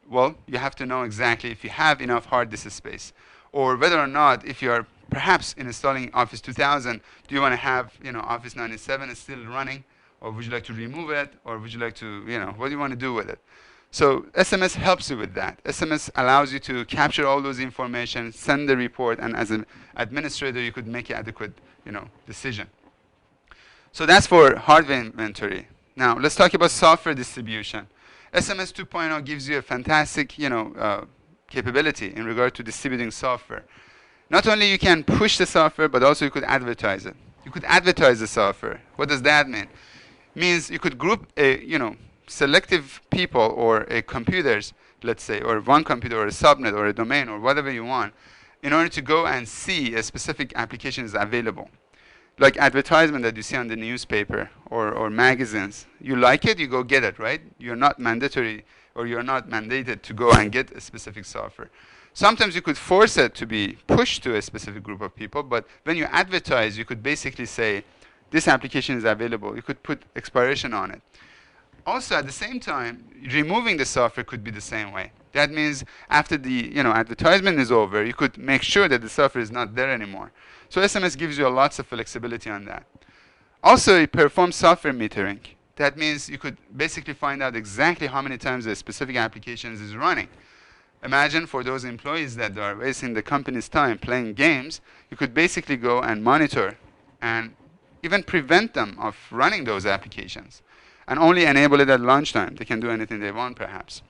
Well, you have to know exactly if you have enough hard disk space, or whether or not, if you are perhaps installing Office 2000, do you want to have Office 97 is still running, or would you like to remove it, or would you like to what do you want to do with it? So SMS helps you with that. SMS allows you to capture all those information, send the report, and as an administrator, you could make an adequate decision. So that's for hardware inventory. Now let's talk about software distribution. SMS 2.0 gives you a fantastic capability in regard to distributing software. Not only you can push the software, but also you could advertise it. You could advertise the software. What does that mean? It means you could group selective people or computers, let's say, or one computer or a subnet or a domain or whatever you want, in order to go and see a specific application is available. Like advertisement that you see on the newspaper or magazines. You like it, you go get it, right? You're not mandatory or you're not mandated to go and get a specific software. Sometimes you could force it to be pushed to a specific group of people, but when you advertise, you could basically say, this application is available. You could put expiration on it. Also, at the same time, removing the software could be the same way. That means after the advertisement is over, you could make sure that the software is not there anymore. So SMS gives you lots of flexibility on that. Also, it performs software metering. That means you could basically find out exactly how many times a specific application is running. Imagine for those employees that are wasting the company's time playing games, you could basically go and monitor and even prevent them of running those applications and only enable it at lunchtime. They can do anything they want, perhaps.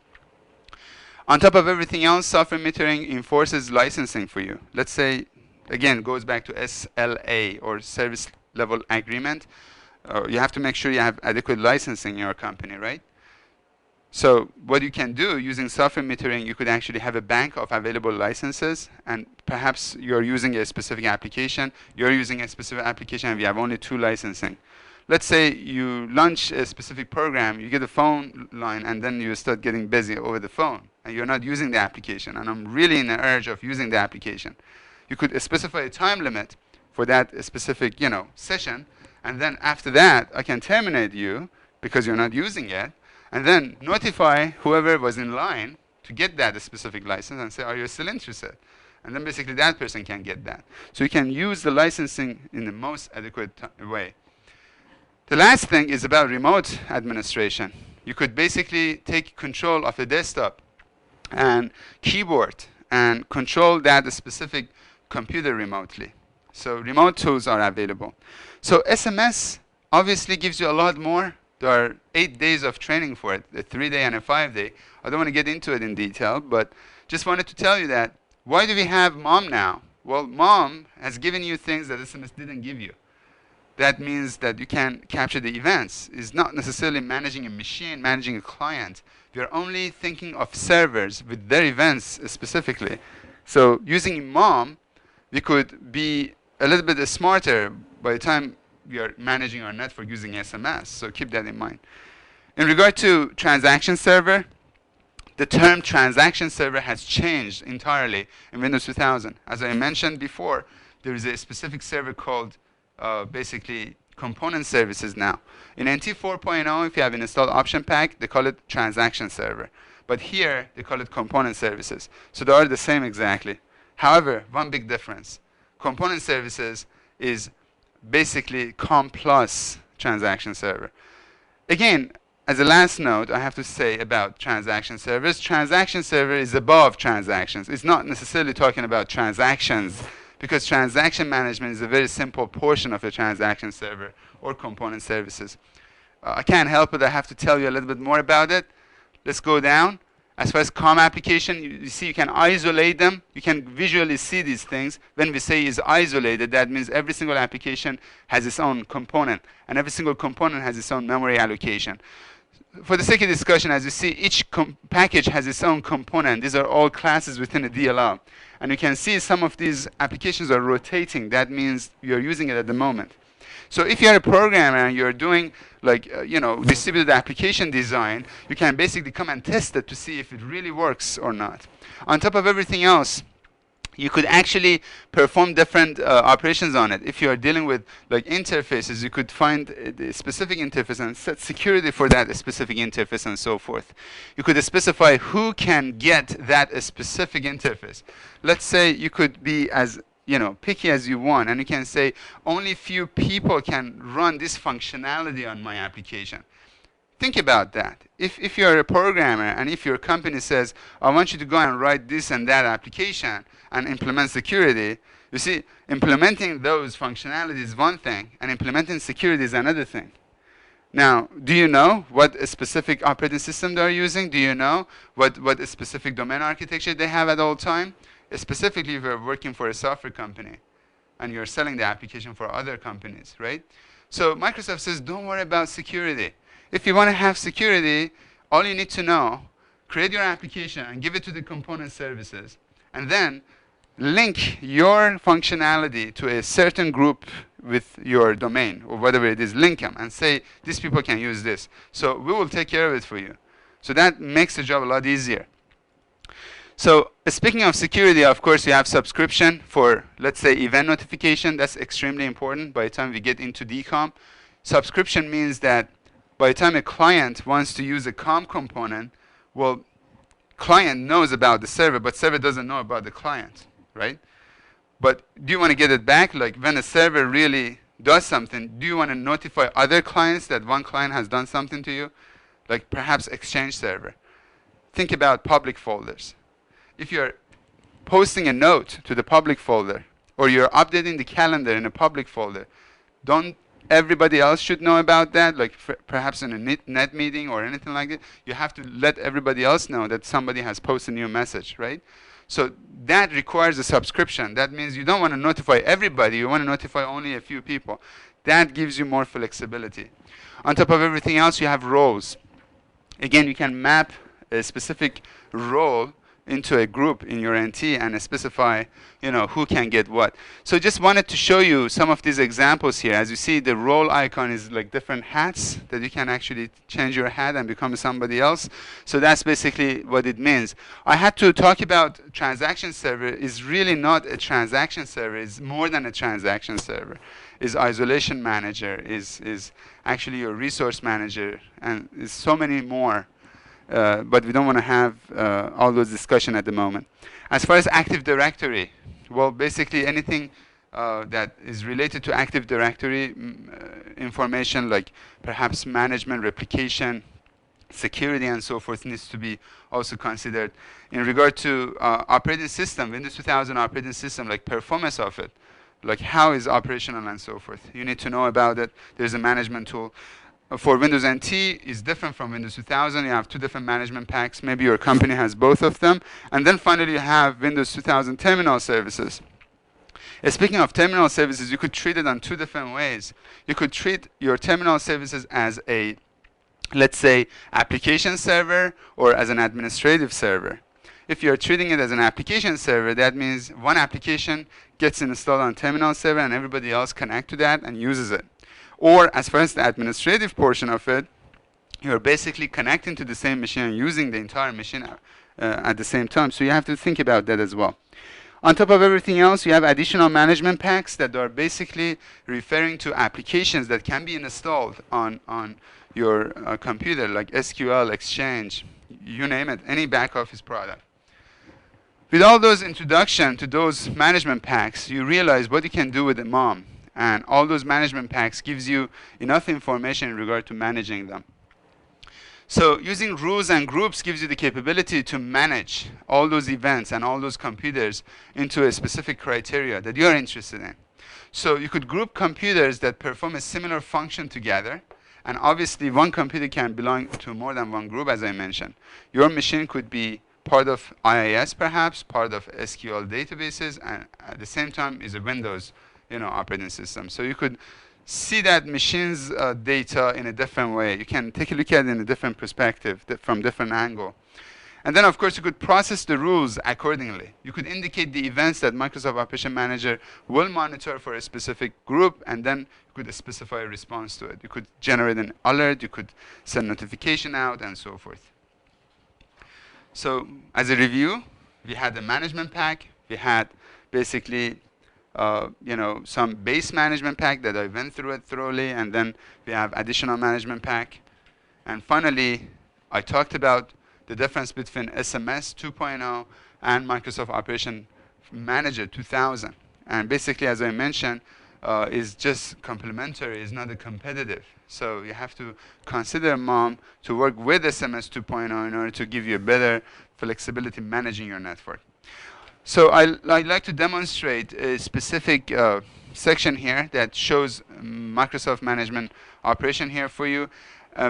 On top of everything else, software metering enforces licensing for you. Let's say, again, goes back to SLA or service level agreement. You have to make sure you have adequate licensing in your company, right? So what you can do using software metering, you could actually have a bank of available licenses, and perhaps you're using a specific application, you're using a specific application and we have only 2 licensing. Let's say you launch a specific program, you get a phone line, and then you start getting busy over the phone, and you're not using the application, and I'm really in the urge of using the application. You could specify a time limit for that specific, session, and then after that, I can terminate you because you're not using it, and then notify whoever was in line to get that specific license and say, are you still interested? And then basically that person can get that. So you can use the licensing in the most adequate way. The last thing is about remote administration. You could basically take control of the desktop and keyboard and control that specific computer remotely. So remote tools are available. So SMS obviously gives you a lot more. There are 8 days of training for it, a 3-day and a 5-day. I don't want to get into it in detail, but just wanted to tell you that. Why do we have MOM now? Well, MOM has given you things that SMS didn't give you. That means that you can capture the events. It's not necessarily managing a machine, managing a client. We are only thinking of servers with their events specifically. So using MOM, we could be a little bit smarter by the time we are managing our network using SMS. So keep that in mind. In regard to transaction server, the term transaction server has changed entirely in Windows 2000. As I mentioned before, there is a specific server called basically component services now. In NT 4.0, if you have an installed option pack, they call it transaction server. But here, they call it component services. So they are the same exactly. However, one big difference. Component services is basically COM plus transaction server. Again, as a last note, I have to say about transaction servers, transaction server is above transactions. It's not necessarily talking about transactions, because transaction management is a very simple portion of a transaction server or component services. I can't help it, I have to tell you a little bit more about it. Let's go down. As far as COM application, you see you can isolate them. You can visually see these things. When we say is isolated, that means every single application has its own component, and every single component has its own memory allocation. For the sake of discussion, as you see, each package has its own component. These are all classes within a DLL. And you can see some of these applications are rotating. That means you're using it at the moment. So if you're a programmer and you're doing distributed application design, you can basically come and test it to see if it really works or not. On top of everything else, you could actually perform different operations on it. If you are dealing with like interfaces, you could find the specific interface and set security for that specific interface and so forth. You could specify who can get that specific interface. Let's say you could be as picky as you want, and you can say only few people can run this functionality on my application. Think about that. If you're a programmer and if your company says, I want you to go and write this and that application and implement security, you see, implementing those functionalities is one thing, and implementing security is another thing. Now, do you know what a specific operating system they're using? Do you know what a specific domain architecture they have at all time? Specifically, if you're working for a software company and you're selling the application for other companies, right? So Microsoft says, don't worry about security. If you want to have security, all you need to know, create your application and give it to the component services. And then link your functionality to a certain group with your domain, or whatever it is, link them and say, these people can use this. So we will take care of it for you. So that makes the job a lot easier. So speaking of security, of course, you have subscription for, let's say, event notification. That's extremely important by the time we get into DCOM. Subscription means that by the time a client wants to use a COM component, well, client knows about the server, but server doesn't know about the client, right? But do you want to get it back? Like when a server really does something, do you want to notify other clients that one client has done something to you? Like perhaps Exchange server. Think about public folders. If you're posting a note to the public folder, or you're updating the calendar in a public folder, don't everybody else should know about that? Like perhaps in a net meeting or anything like that, you have to let everybody else know that somebody has posted a new message, right? So that requires a subscription. That means you don't want to notify everybody, you want to notify only a few people. That gives you more flexibility. On top of everything else, you have roles. Again, you can map a specific role into a group in your NT and specify, who can get what. So just wanted to show you some of these examples here. As you see, the role icon is like different hats that you can actually change your hat and become somebody else. So that's basically what it means. I had to talk about transaction server is really not a transaction server. It's more than a transaction server. Is isolation manager, is actually your resource manager, and is so many more. But we don't want to have all those discussion at the moment. As far as Active Directory, well, basically anything that is related to Active Directory information, like perhaps management, replication, security, and so forth, needs to be also considered. In regard to operating system, Windows 2000 operating system, like performance of it, like how is operational and so forth. You need to know about it. There's a management tool. For Windows NT is different from Windows 2000. You have two different management packs. Maybe your company has both of them. And then finally, you have Windows 2000 terminal services. Speaking of terminal services, you could treat it on two different ways. You could treat your terminal services as a, let's say, application server or as an administrative server. If you're treating it as an application server, that means one application gets installed on terminal server and everybody else connect to that and uses it. Or as far as the administrative portion of it, you're basically connecting to the same machine and using the entire machine at the same time. So you have to think about that as well. On top of everything else, you have additional management packs that are basically referring to applications that can be installed on your computer, like SQL, Exchange, you name it, any back office product. With all those introduction to those management packs, you realize what you can do with the MOM. And all those management packs gives you enough information in regard to managing them. So using rules and groups gives you the capability to manage all those events and all those computers into a specific criteria that you're interested in. So you could group computers that perform a similar function together. And obviously, one computer can belong to more than one group, as I mentioned. Your machine could be part of IIS, perhaps, part of SQL databases, and at the same time is a Windows operating system. So you could see that machine's data in a different way. You can take a look at it in a different perspective, from different angle. And then, of course, you could process the rules accordingly. You could indicate the events that Microsoft Operation Manager will monitor for a specific group, and then you could specify a response to it. You could generate an alert, you could send notification out, and so forth. So as a review, we had the management pack. We had basically some base management pack that I went through it thoroughly, and then we have additional management pack. And finally, I talked about the difference between SMS 2.0 and Microsoft Operation Manager 2000. And basically, as I mentioned, is just complementary, is not a competitive. So you have to consider MOM to work with SMS 2.0 in order to give you a better flexibility managing your network. So I'd like to demonstrate a specific section here that shows Microsoft Management Operation here for you.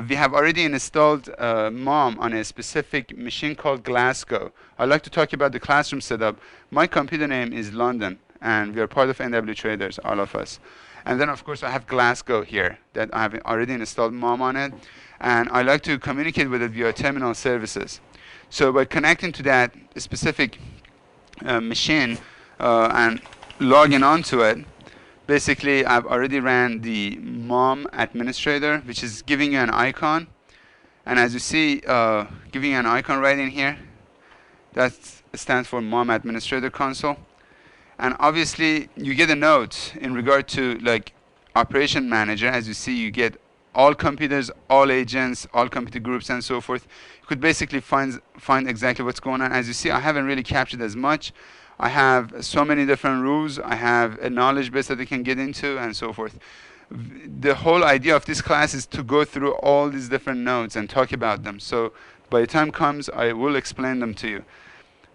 We have already installed MOM on a specific machine called Glasgow. I'd like to talk about the classroom setup. My computer name is London, and we are part of NW Traders, all of us. And then, of course, I have Glasgow here that I have already installed MOM on it. And I like to communicate with it via terminal services. So by connecting to that specific machine, and logging onto it, basically I've already ran the mom administrator, which is giving you an icon. And as you see, giving you an icon right in here, that stands for mom administrator console. And obviously you get a note in regard to like operation manager. As you see, you get all computers, all agents, all computer groups, and so forth. You could basically find exactly what's going on. As you see, I haven't really captured as much. I have so many different rules. I have a knowledge base that they can get into, and so forth. The whole idea of this class is to go through all these different nodes and talk about them. So by the time comes, I will explain them to you.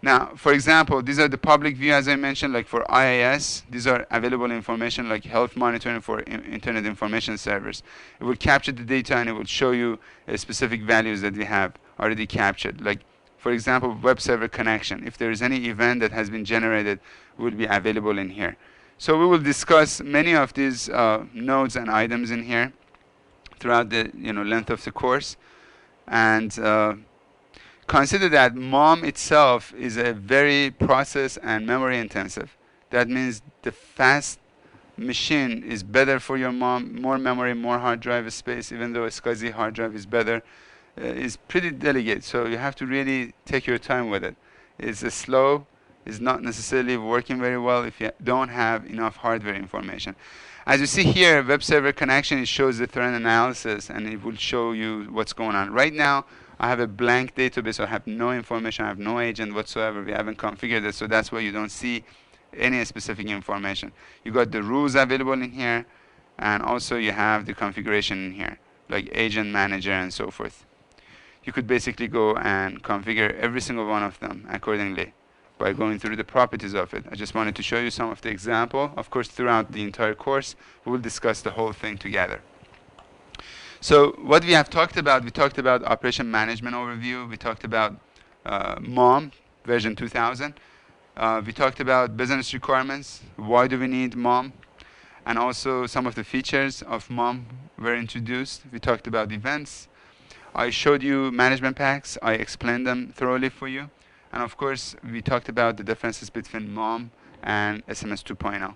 Now, for example, these are the public view, as I mentioned, like for IIS. These are available information like health monitoring for Internet Information Servers. It will capture the data and it will show you specific values that we have already captured. Like, for example, web server connection. If there is any event that has been generated, will be available in here. So we will discuss many of these nodes and items in here throughout the length of the course. And consider that mom itself is a very process and memory intensive. That means the fast machine is better for your mom, more memory, more hard drive space, even though a SCSI hard drive is better, is pretty delicate. So you have to really take your time with it. It's slow, it's not necessarily working very well if you don't have enough hardware information. As you see here, web server connection, it shows the threat analysis and it will show you what's going on. Right now, I have a blank database. I have no information. I have no agent whatsoever. We haven't configured it, so that's why you don't see any specific information. You got the rules available in here, and also you have the configuration in here, like agent manager and so forth. You could basically go and configure every single one of them accordingly by going through the properties of it. I just wanted to show you some of the example. Of course, throughout the entire course, we will discuss the whole thing together. So what we have talked about, we talked about operation management overview. We talked about MOM version 2000. We talked about business requirements. Why do we need MOM? And also some of the features of MOM were introduced. We talked about events. I showed you management packs. I explained them thoroughly for you. And of course, we talked about the differences between MOM and SMS 2.0.